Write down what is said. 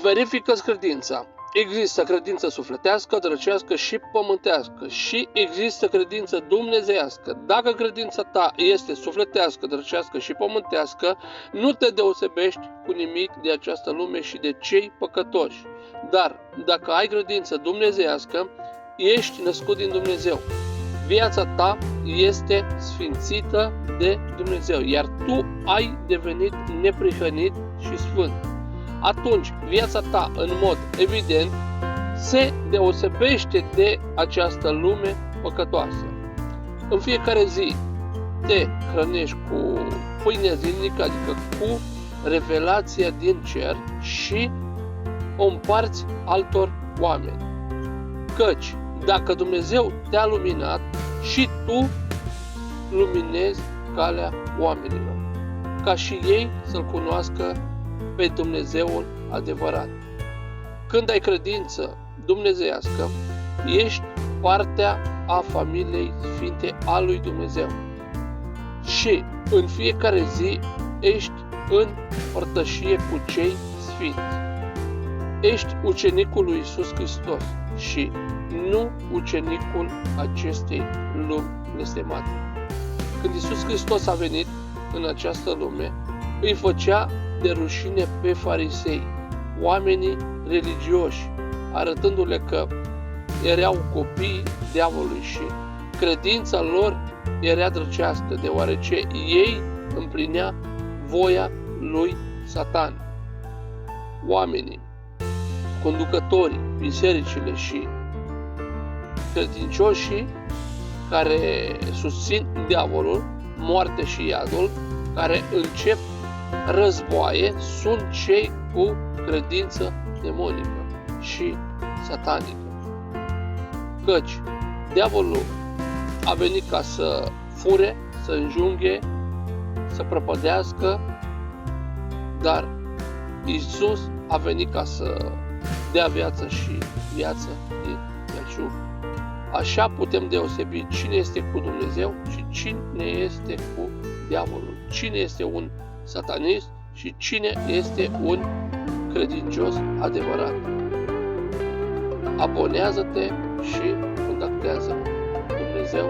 verifică-ți credința. Există credință sufletească, drăcească și pământească și există credință dumnezeiască. Dacă credința ta este sufletească, drăcească și pământească, nu te deosebești cu nimic de această lume și de cei păcătoși. Dar dacă ai credință dumnezeiască, ești născut din Dumnezeu. Viața ta este sfințită de Dumnezeu, iar tu ai devenit neprihănit și sfânt. Atunci viața ta, în mod evident, se deosebește de această lume păcătoasă. În fiecare zi te hrănești cu pâinea zilnică, adică cu revelația din cer și o împarți altor oameni. Căci dacă Dumnezeu te-a luminat, și tu luminezi calea oamenilor, ca și ei să-L cunoască pe Dumnezeul adevărat. Când ai credință dumnezeiască, ești partea a familiei sfinte a lui Dumnezeu. Și în fiecare zi ești în părtășie cu cei sfinți. Ești ucenicul lui Iisus Hristos și nu ucenicul acestei lumi blestemate. Când Iisus Hristos a venit în această lume, îi făcea de rușine pe farisei, oamenii religioși, arătându-le că erau copii diavolului și credința lor era drăcească, deoarece ei împlinea voia lui Satan. Oamenii, conducătorii, bisericile și credincioșii care susțin diavolul, moarte și iadul, care încep războaie, sunt cei cu credință demonică și satanică. Căci diavolul a venit ca să fure, să înjunghe, să prăpădească, dar Iisus a venit ca să dea viață și viață din belșug. Așa putem deosebi cine este cu Dumnezeu și cine este cu diavolul, cine este un satanist și cine este un credincios adevărat. Abonează-te și contactează Dumnezeu